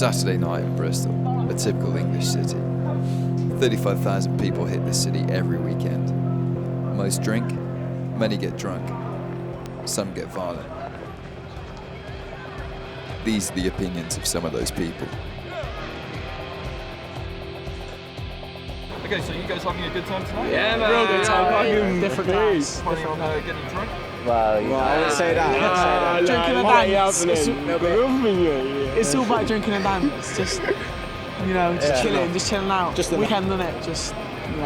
Saturday night in Bristol, a typical English city. 35,000 people hit this city every weekend. Most drink, many get drunk, some get violent. These are the opinions of some of those people. Okay, so you guys having a good time tonight? Yeah, man. Real good time. Fucking different class. Planning on getting drunk? Well, I wouldn't say that. Drinking and dance. It's all about drinking and dance. Just, just chilling out. Just weekend, isn't it? Just,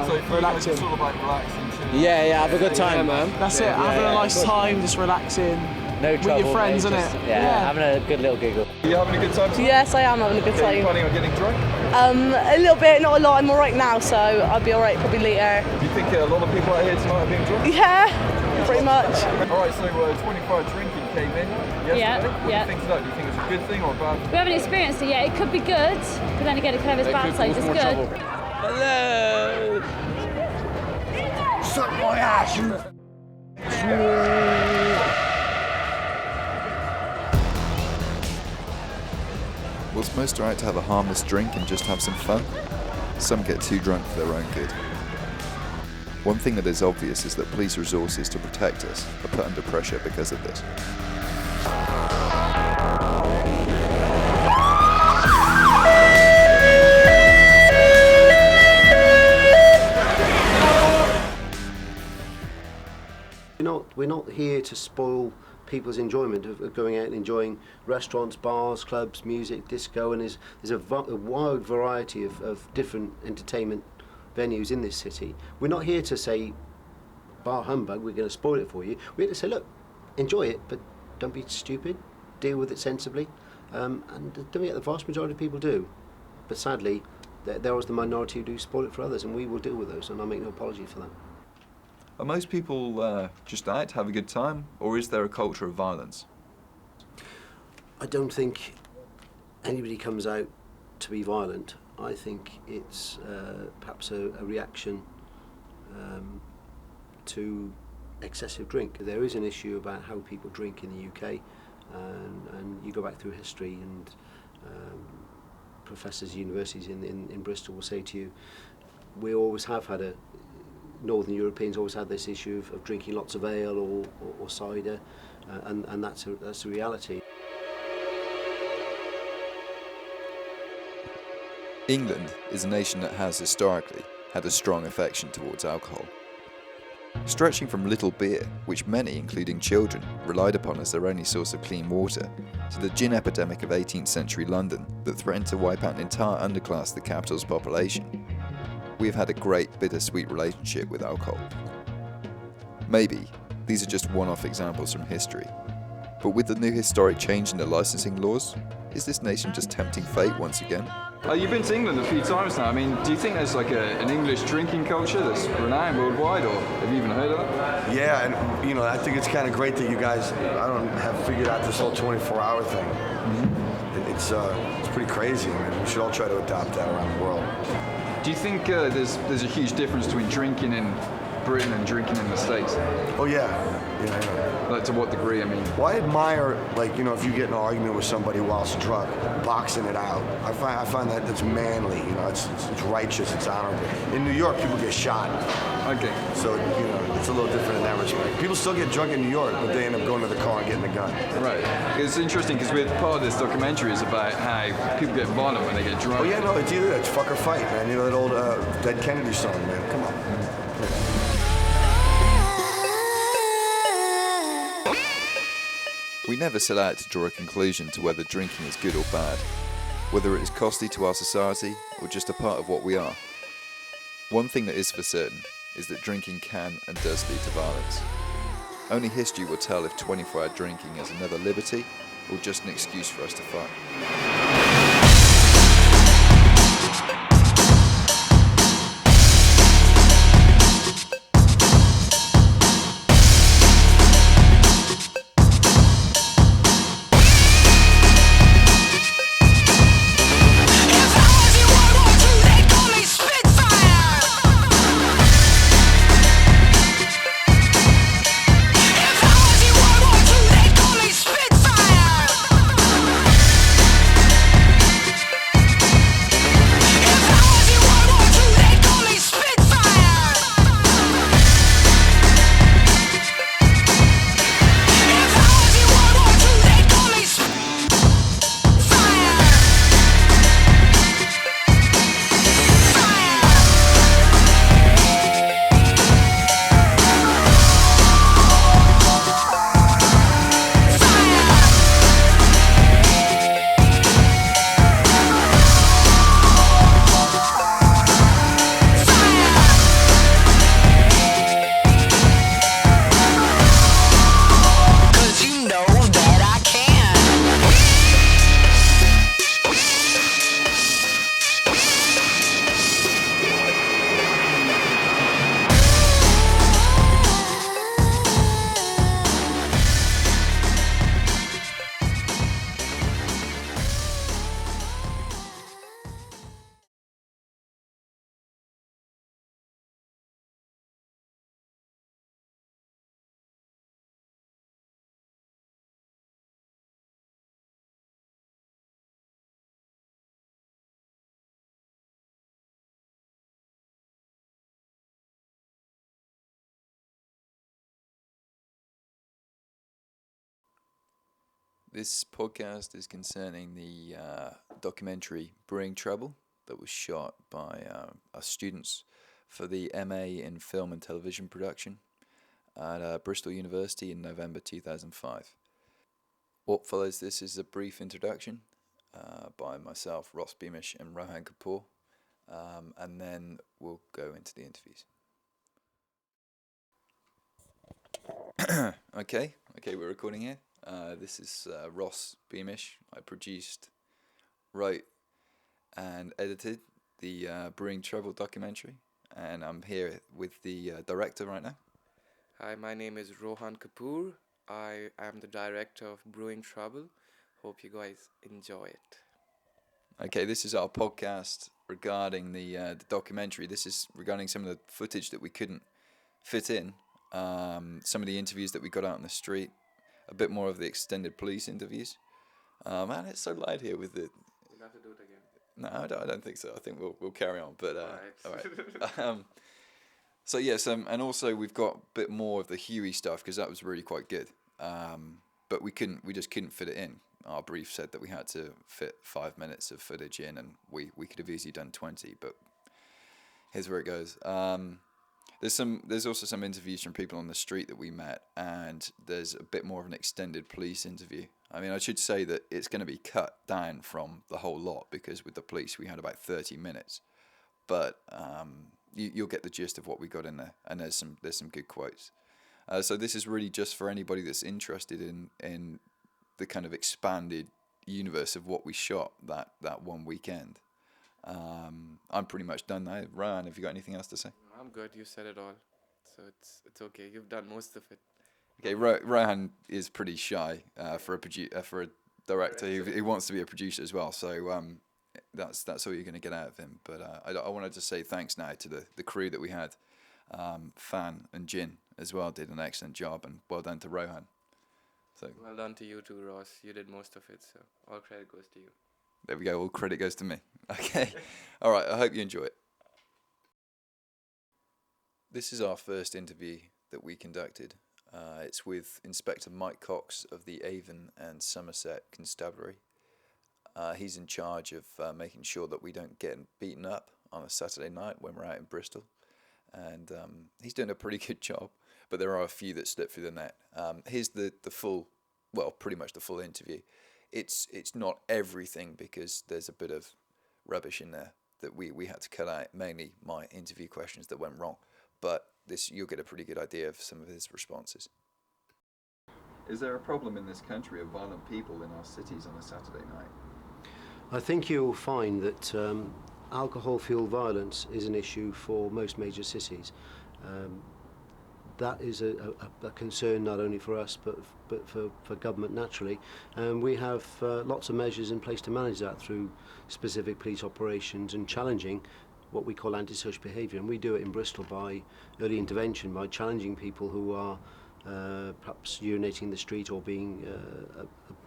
So relaxing. it's all about relaxing, chilling. Yeah, have a good time, man. That's it. Having a nice time, just relaxing. No trouble. With your friends, mate, innit? Yeah, having a good little giggle. Are you having a good time tonight? Yes, I am having a good Are you time. planning on getting drunk? A little bit, not a lot. I'm alright now, so I'll be alright probably later. Do you think a lot of people out here tonight are being drunk? Yeah, pretty much. Alright, so 24-hour drinking came in yesterday. Yeah. What do you think of that? Do you think it's a good thing or a bad thing? We haven't experienced it yet. It could be good, but then again, it could have its bad sides. It's good. Hello. Suck my ass, you. Whilst most are out to have a harmless drink and just have some fun, some get too drunk for their own good. One thing that is obvious is that police resources to protect us are put under pressure because of this. We're not here to spoil people's enjoyment of going out and enjoying restaurants, bars, clubs, music, disco, and there's a wide variety of different entertainment venues in this city. We're not here to say, bar humbug, we're going to spoil it for you. We're here to say, look, enjoy it, but don't be stupid, deal with it sensibly, and doing it, the vast majority of people do. But sadly, there is the minority who do spoil it for others, and we will deal with those, and I'll make no apology for that. Are most people just out to have a good time, or is there a culture of violence? I don't think anybody comes out to be violent. I think it's perhaps a reaction to excessive drink. There is an issue about how people drink in the UK, and you go back through history, and professors at universities in Bristol will say to you, we always have had Northern Europeans always had this issue of drinking lots of ale or cider, and that's a reality. England is a nation that has historically had a strong affection towards alcohol. Stretching from little beer, which many, including children, relied upon as their only source of clean water, to the gin epidemic of 18th century London that threatened to wipe out an entire underclass of the capital's population. We've had a great bittersweet relationship with alcohol. Maybe these are just one-off examples from history, but with the new historic change in the licensing laws, is this nation just tempting fate once again? You've been to England a few times now. I mean, do you think there's like an English drinking culture that's renowned worldwide, or have you even heard of that? Yeah, and I think it's kind of great that you guys, have figured out this whole 24-hour thing. Mm-hmm. It's pretty crazy. I mean, we should all try to adopt that around the world. Do you think there's a huge difference between drinking in Britain and drinking in the States? Oh yeah. Like, to what degree? I mean, well, I admire, if you get in an argument with somebody whilst drunk, boxing it out. I find that that's manly. It's righteous. It's honorable. In New York, people get shot. Okay. So it's a little different in that respect. People still get drunk in New York, but they end up going to the car and getting a gun. Right. It's interesting because part of this documentary is about how people get violent when they get drunk. Oh yeah, no, it's either it's fuck or fight, man. That old Dead Kennedy song, man. Come on. We never set out to draw a conclusion to whether drinking is good or bad, whether it is costly to our society or just a part of what we are. One thing that is for certain is that drinking can and does lead to violence. Only history will tell if 24-hour drinking is another liberty or just an excuse for us to fight. This podcast is concerning the documentary Brewing that was shot by us students for the MA in Film and Television Production at Bristol University in November 2005. What follows this is a brief introduction by myself, Ross Beamish, and Rohan Kapoor, and then we'll go into the interviews. Okay, we're recording here. This is Ross Beamish. I produced, wrote, and edited the Brewing documentary, and I'm here with the director right now. Hi, my name is Rohan Kapoor. I am the director of Brewing Trouble. Hope you guys enjoy it. Okay, this is our podcast regarding the documentary. This is regarding some of the footage that we couldn't fit in, some of the interviews that we got out on the street, a bit more of the extended police interviews. Man, it's so loud here with the... We'll have to do it again. No, I don't think so. I think we'll carry on. But all right. So yes, and also we've got a bit more of the Huey stuff because that was really quite good. But we just couldn't fit it in. Our brief said that we had to fit 5 minutes of footage in, and we could have easily done 20. But here's where it goes. There's also some interviews from people on the street that we met, and there's a bit more of an extended police interview. I mean, I should say that it's going to be cut down from the whole lot because with the police we had about 30 minutes. But you'll get the gist of what we got in there, and there's some good quotes. So this is really just for anybody that's interested in the kind of expanded universe of what we shot that one weekend. I'm pretty much done now. Rohan, have you got anything else to say? I'm good. You said it all, so it's okay. You've done most of it. Okay, Rohan is pretty shy for a director who wants to be a producer as well. So that's all you're going to get out of him. But I wanted to say thanks now to the crew that we had. Fan and Jin as well did an excellent job, and well done to Rohan. So well done to you too, Ross. You did most of it, so all credit goes to you. There we go. All credit goes to me. Okay. All right. I hope you enjoy it. This is our first interview that we conducted. It's with Inspector Mike Cox of the Avon and Somerset Constabulary. He's in charge of making sure that we don't get beaten up on a Saturday night when we're out in Bristol. And he's doing a pretty good job, but there are a few that slip through the net. Here's the full, well, pretty much the full interview. It's not everything because there's a bit of rubbish in there that we had to cut out, mainly my interview questions that went wrong. But you'll get a pretty good idea of some of his responses. Is there a problem in this country of violent people in our cities on a Saturday night? I think you'll find that alcohol-fueled violence is an issue for most major cities. That is a concern not only for us but for government naturally, and we have lots of measures in place to manage that through specific police operations and challenging what we call antisocial behaviour, and we do it in Bristol by early intervention, by challenging people who are perhaps urinating in the street or being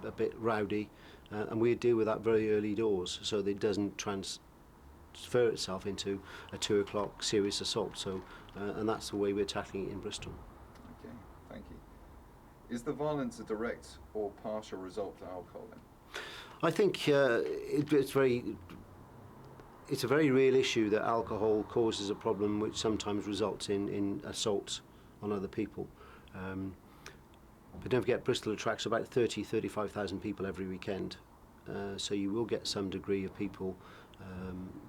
a bit rowdy, and we deal with that very early doors so that it doesn't transfer itself into a 2 o'clock serious assault. So and that's the way we're tackling it in Bristol. Okay, thank you. Is the violence a direct or partial result of alcohol then? I think it's a very real issue that alcohol causes a problem which sometimes results in assaults on other people. But don't forget, Bristol attracts about 35,000 people every weekend. So you will get some degree of people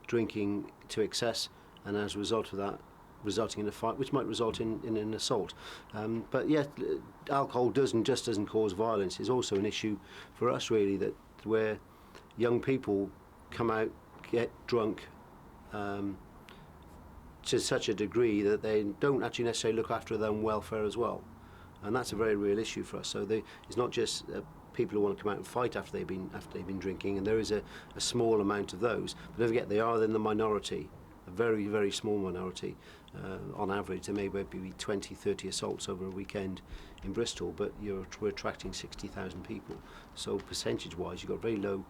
drinking to excess, and as a result of that, resulting in a fight, which might result in an assault. But yet, alcohol doesn't cause violence. It's also an issue for us, really, that where young people come out, get drunk to such a degree that they don't actually necessarily look after their own welfare as well, and that's a very real issue for us. So it's not just people who want to come out and fight after they've been drinking, and there is a small amount of those. But don't forget, they are in the minority, a very, very small minority. On average, there may be 20, 30 assaults over a weekend in Bristol, but we're attracting 60,000 people. So percentage-wise, you've got very low,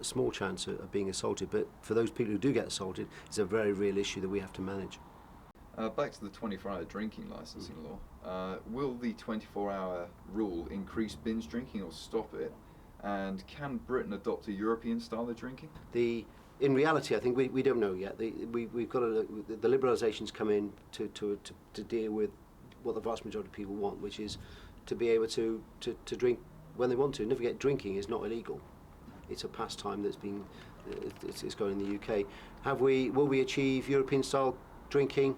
small chance of being assaulted. But for those people who do get assaulted, it's a very real issue that we have to manage. Back to the 24-hour drinking licensing law. Will the 24-hour rule increase binge drinking or stop it? And can Britain adopt a European style of drinking? In reality, I think we don't know yet. We've got the liberalisations come in to deal with what the vast majority of people want, which is to be able to drink when they want to. Never forget, drinking is not illegal. It's a pastime that's been it's going in the UK. Will we achieve European style drinking?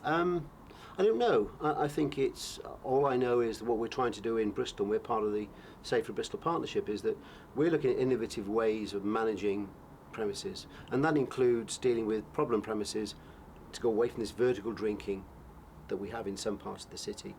I don't know. I think it's all I know is that what we're trying to do in Bristol. We're part of the Safer Bristol Partnership. Is that we're looking at innovative ways of managing premises, and that includes dealing with problem premises to go away from this vertical drinking that we have in some parts of the city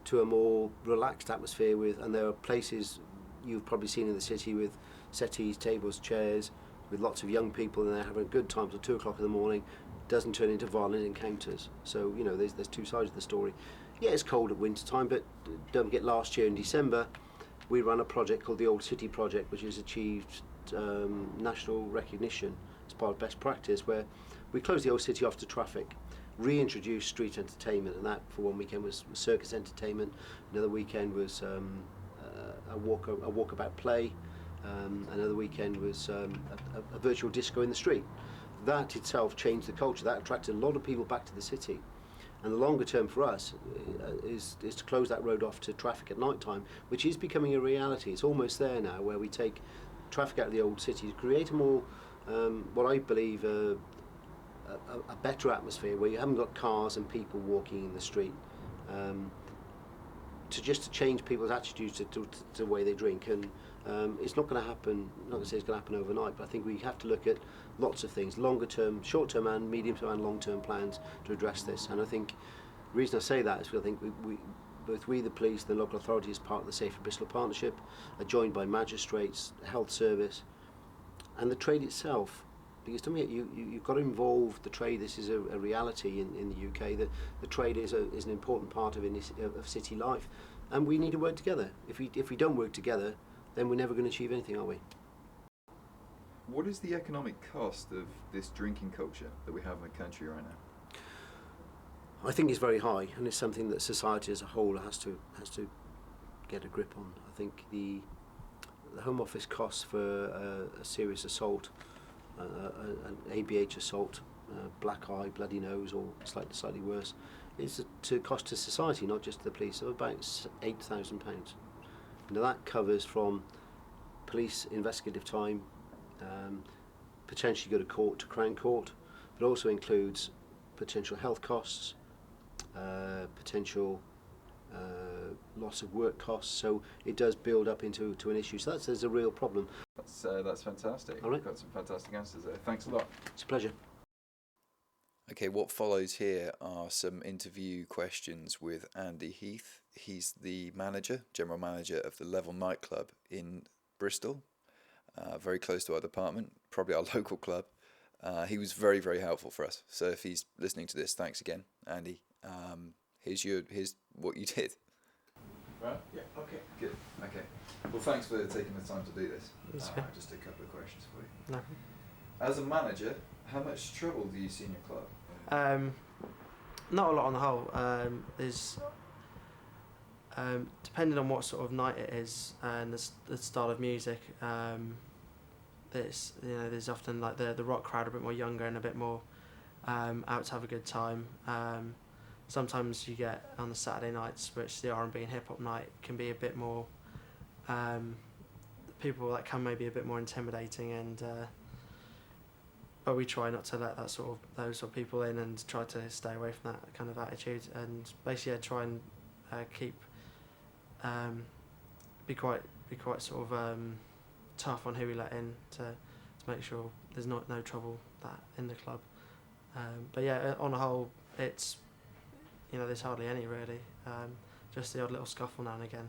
to a more relaxed atmosphere and there are places you've probably seen in the city with settees, tables, chairs, with lots of young people in there having a good time till 2 o'clock in the morning. Doesn't turn into violent encounters. So there's two sides of the story. Yeah, it's cold at winter time, but don't forget last year in December we ran a project called the Old City Project, which has achieved national recognition as part of best practice, where we closed the old city off to traffic, reintroduced street entertainment, and that for one weekend was circus entertainment, another weekend was a walkabout play, another weekend was a virtual disco in the street. That itself changed the culture. That attracted a lot of people back to the city. And the longer term for us is to close that road off to traffic at night time, which is becoming a reality. It's almost there now, where we take traffic out of the old city to create a more, what I believe, a better atmosphere where you haven't got cars and people walking in the street. To change people's attitudes to the way they drink, and it's not going to happen. I'm not going to say it's going to happen overnight, but I think we have to look at lots of things, longer term, short term, and medium term and long term plans to address this. And I think the reason I say that is because I think both we, the police, the local authority, as part of the Safer Bristol Partnership, are joined by magistrates, health service, and the trade itself. Because to me, you've got to involve the trade. This is a reality in the UK. That the trade is an important part of city life, and we need to work together. If we don't work together, then we're never going to achieve anything, are we? What is the economic cost of this drinking culture that we have in the country right now? I think it's very high, and it's something that society as a whole has to get a grip on. I think the Home Office costs for a serious assault, an ABH assault, black eye, bloody nose, or slightly worse, is to cost to society, not just the police, of about £8,000. Now that covers from police investigative time, potentially go to court, to Crown Court, but also includes potential health costs, potential loss of work costs. So it does build up into an issue. So there's a real problem. That's fantastic. All right. You've got some fantastic answers there. Thanks a lot. It's a pleasure. Okay, what follows here are some interview questions with Andy Heath. He's the general manager of the Level nightclub in Bristol, very close to our department, probably our local club. He was very, very helpful for us. So if he's listening to this, thanks again, Andy. Here's what you did. Right? Yeah, okay. Good, okay. Well, thanks for taking the time to do this. Just a couple of questions for you. No. As a manager, how much trouble do you see in your club? Not a lot on the whole. There's depending on what sort of night it is and the style of music. There's often like the rock crowd a bit more younger and a bit more out to have a good time. Sometimes you get on the Saturday nights, which the R&B and hip hop night can be a bit more. People that can maybe a bit more intimidating, and but we try not to let those sort of people in, and try to stay away from that kind of attitude, and basically try and keep be quite sort of tough on who we let in to make sure there's no trouble in the club. But yeah, on the whole, it's there's hardly any really. Just the odd little scuffle now and again.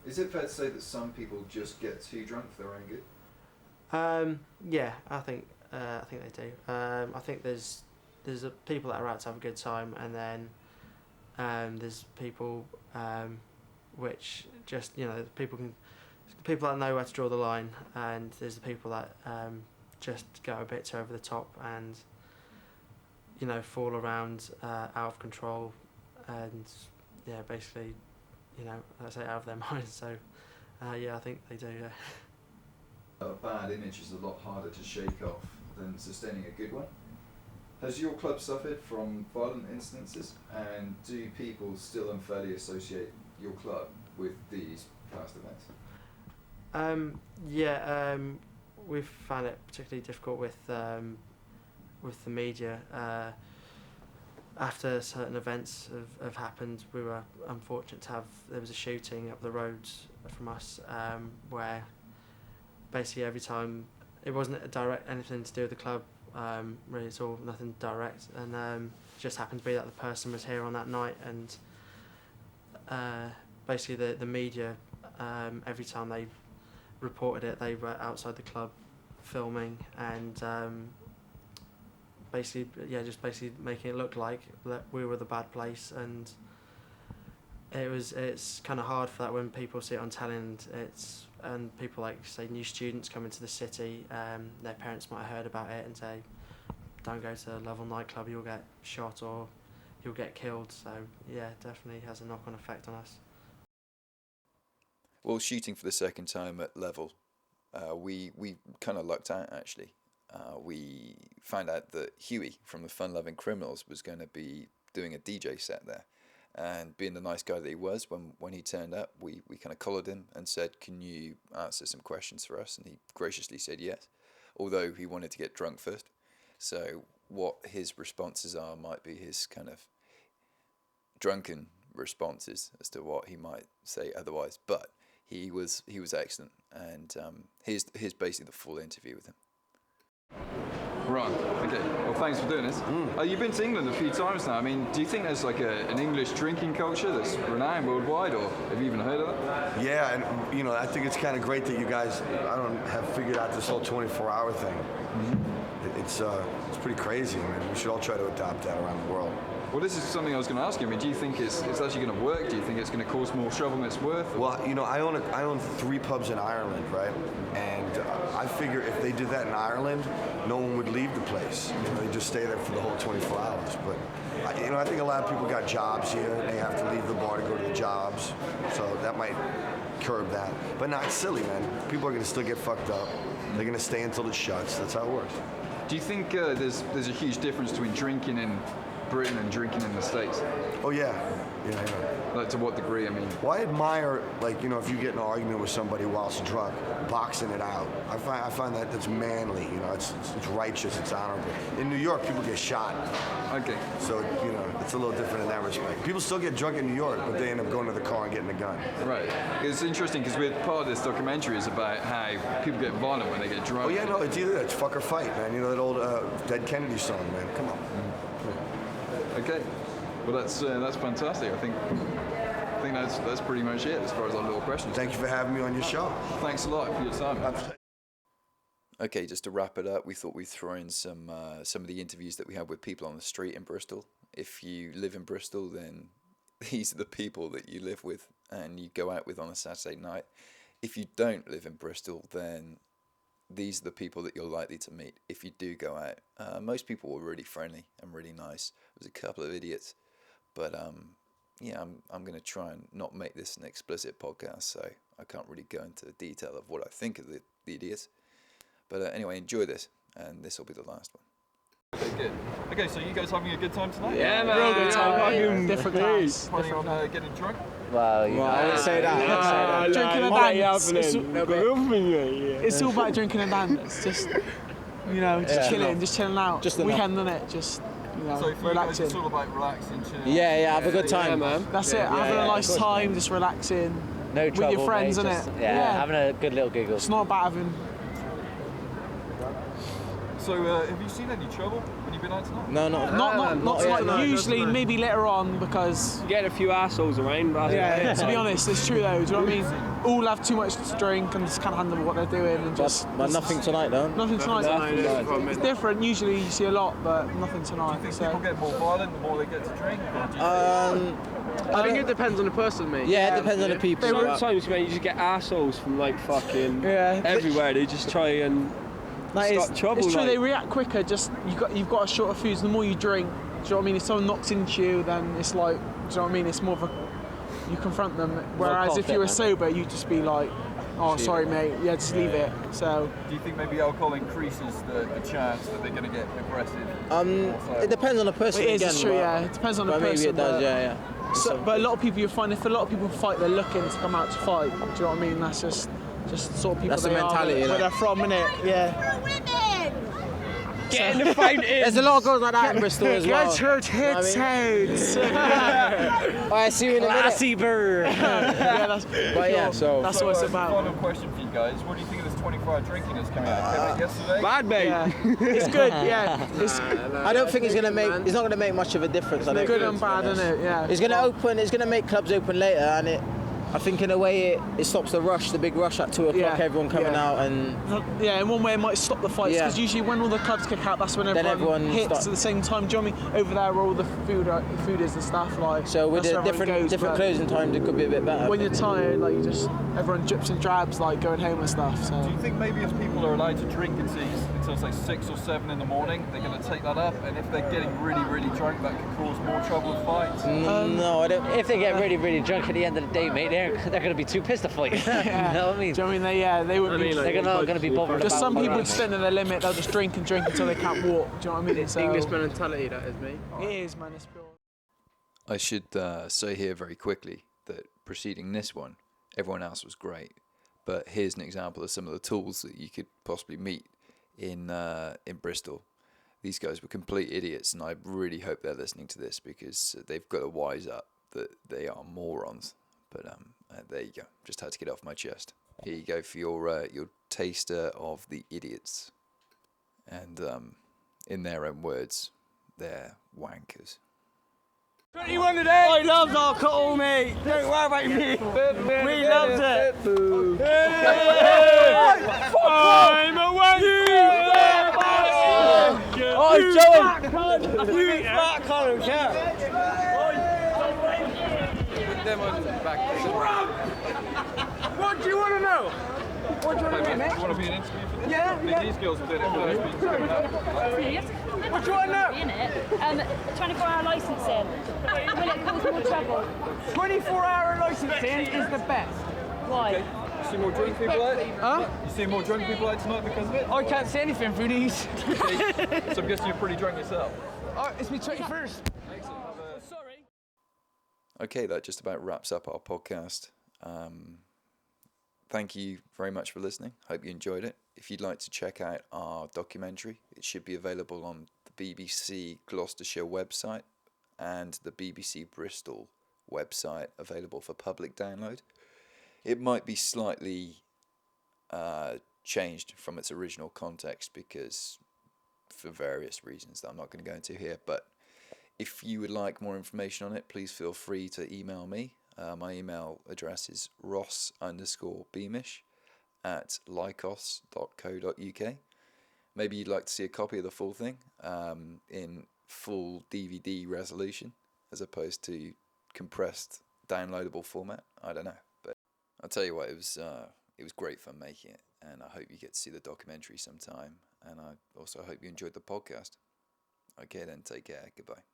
Is it fair to say that some people just get too drunk for their own good? Yeah, I think they do. I think there's people that are out to have a good time, and then there's people which just people that know where to draw the line, and there's the people that just go a bit too over the top and fall around out of control, and basically I say out of their minds. So Yeah, I think they do, yeah. A bad image is a lot harder to shake off than sustaining a good one. Has your club suffered from violent instances, and do people still unfairly associate your club with these past events? We've found it particularly difficult with the media. After certain events have happened, we were unfortunate to have, there was a shooting up the road from us, where basically every time, it wasn't anything to do with the club, really, it's all nothing direct, and it just happened to be that the person was here on that night, and basically the media, every time they reported it, they were outside the club filming, and basically making it look like that we were the bad place, and it's kind of hard for that when people see it on telly, and people like say new students coming to the city, their parents might have heard about it and say, don't go to a Level nightclub, you'll get shot or you'll get killed. So yeah, definitely has a knock-on effect on us. Well, shooting for the second time at Level, we kind of lucked out actually. We found out that Huey from the Fun Loving Criminals was going to be doing a DJ set there, and being the nice guy that he was, when he turned up, we kind of collared him and said, can you answer some questions for us? And he graciously said yes, although he wanted to get drunk first. So what his responses are might be his kind of drunken responses as to what he might say otherwise, but he was excellent, and here's basically the full interview with him. Right, okay. Well, thanks for doing this. You've been to England a few times now. I mean, do you think there's like an English drinking culture that's renowned worldwide, or have you even heard of that? Yeah, and I think it's kind of great that you guys, have figured out this whole 24-hour thing. It's pretty crazy. I mean, we should all try to adopt that around the world. Well, this is something I was going to ask you. I mean, do you think it's actually going to work? Do you think it's going to cause more trouble than it's worth? Or? Well, I own 3 pubs in Ireland, right? And I figure if they did that in Ireland, no one would leave the place. They just stay there for the whole 24 hours. But I think a lot of people got jobs here, and they have to leave the bar to go to the jobs, so that might curb that. But no, it's silly, man. People are going to still get fucked up. They're going to stay until it shuts. That's how it works. Do you think there's a huge difference between drinking in Britain and drinking in the States? Oh yeah. Like, to what degree? I mean, well, I admire, if you get in an argument with somebody whilst drunk, boxing it out. I find that's manly. It's righteous. It's honorable. In New York, people get shot. Okay. So it's a little different in that respect. People still get drunk in New York, but they end up going to the car and getting a gun. Right. It's interesting because part of this documentary is about how people get violent when they get drunk. Oh yeah, no, it's either that, it's fuck or fight, man. That old Dead Kennedy song, man. Come on. Okay. Well, that's fantastic. I think that's pretty much it as far as our little questions. Thank you for having me on your show. Thanks a lot for your time. Okay, just to wrap it up, we thought we'd throw in some of the interviews that we had with people on the street in Bristol. If you live in Bristol, then these are the people that you live with and you go out with on a Saturday night. If you don't live in Bristol, then these are the people that you're likely to meet if you do go out. Most people were really friendly and really nice. There was a couple of idiots, but I'm going to try and not make this an explicit podcast, so I can't really go into the detail of what I think of the idiots. But anyway, enjoy this, and this will be the last one. Okay, good. Okay, so you guys having a good time tonight? Yeah, man. Real good time. Different guys. Planning on getting drunk? Well, I wouldn't say that. Drinking and dance. It's all about drinking and dance. Just, just chilling out. Just weekend, isn't it? Just, so for relaxing. It's all about relaxing, chilling. Yeah, have a good time, man. That's it. Having a nice time, just relaxing. No trouble, with your friends, isn't it? Yeah, having a good little giggle. It's not about having. So, have you seen any trouble when you've been out tonight? No, not tonight. Usually, maybe later on, because you get a few assholes around. But yeah, to be honest, it's true though. Do you know what I mean? All have too much to drink and just can't handle what they're doing, and just. But nothing tonight, though. Nothing tonight. It's different. Usually, you see a lot, but nothing tonight. Do you think people get more violent the more they get to drink? I think it depends on the person, mate. Yeah, it depends on the people. Sometimes, man, you just get assholes from fucking everywhere. They just try and. Start trouble. It's true. They react quicker. Just you've got a short of fuse. The more you drink, do you know what I mean? If someone knocks into you, then it's like, do you know what I mean? It's more of a you confront them. Whereas if you were sober, you'd just be like, oh, sorry, mate. Yeah, just leave it. So. Do you think maybe alcohol increases the chance that they're going to get aggressive? It depends on the person. It is again, true, yeah. It depends on the person. Maybe it does, yeah. So, but a lot of people, you find if a lot of people fight, they're looking to come out to fight. Do you know what I mean? That's just sort of people. That's the they mentality. are, where they're from, innit? Yeah. Get in the fight. There's a lot of girls like that in Bristol as well. Get your tits out. I see you in a minute. Classy bird. Yeah, that's. But yeah, so that's what it's about. Final question for you guys: what do you think of this 24-hour drinking that's coming out? Came out yesterday. Bad mate. Yeah. It's good. Yeah. I don't think it's not going to make much of a difference. I don't Good think. and bad, isn't it? Yeah. It's going to make clubs open later, and I think in a way it stops the big rush at 2 o'clock, everyone coming out and... Yeah, in one way it might stop the fights, because usually when all the clubs kick out, that's when everyone hits at the same time. Do you know what I mean? Over there where all the food is and stuff, like... So with the different closing times, it could be a bit better. When you're tired, like, everyone drips and drabs, like, going home and stuff, so... Do you think maybe if people are allowed to drink until say 6 or 7 in the morning, they're going to take that up, and if they're getting really, really drunk, that could cause more trouble with fights? No, I don't... If they get really, really drunk at the end of the day, mate, they're going to be too pissed to fight. You know what I mean? Do you know what I mean? They wouldn't be... They're not going to be bothered Just about some people that. spend their limit, they'll just drink and drink until they can't walk, do you know what I mean? So, English mentality, that is, mate. It is, man, it's pure. I should say here very quickly that preceding this one, everyone else was great. But here's an example of some of the tools that you could possibly meet in Bristol. These guys were complete idiots, and I really hope they're listening to this, because they've got to wise up that they are morons. But there you go. Just had to get off my chest. Here you go for your taster of the idiots. And in their own words, they're wankers. 21 today. I loved alcohol, mate. Don't worry about me. We loved it. I'm a wanker. Oh, Joey. You fat cunt, I don't care. Put them on the back. What do you want to know? What do you want to know, mate? Do you want to be an interview for this? Yeah. These girls did it first. What do you want to know? 24-hour licensing. Will it cause more trouble? 24-hour licensing is the best. Why? Okay. You see more drunk people out? Huh? You see more drunk people out tonight because of it? I can't see anything through these. So I'm guessing you're pretty drunk yourself. It's my 21st. Sorry. Okay, that just about wraps up our podcast. Thank you very much for listening. Hope you enjoyed it. If you'd like to check out our documentary, it should be available on the BBC Gloucestershire website and the BBC Bristol website, available for public download. It might be slightly changed from its original context, because for various reasons that I'm not going to go into here. But if you would like more information on it, please feel free to email me. My email address is ross_beamish@lycos.co.uk. Maybe you'd like to see a copy of the full thing in full DVD resolution as opposed to compressed downloadable format. I don't know, but I'll tell you what, it was great fun making it, and I hope you get to see the documentary sometime, and I also hope you enjoyed the podcast. Okay then, take care, goodbye.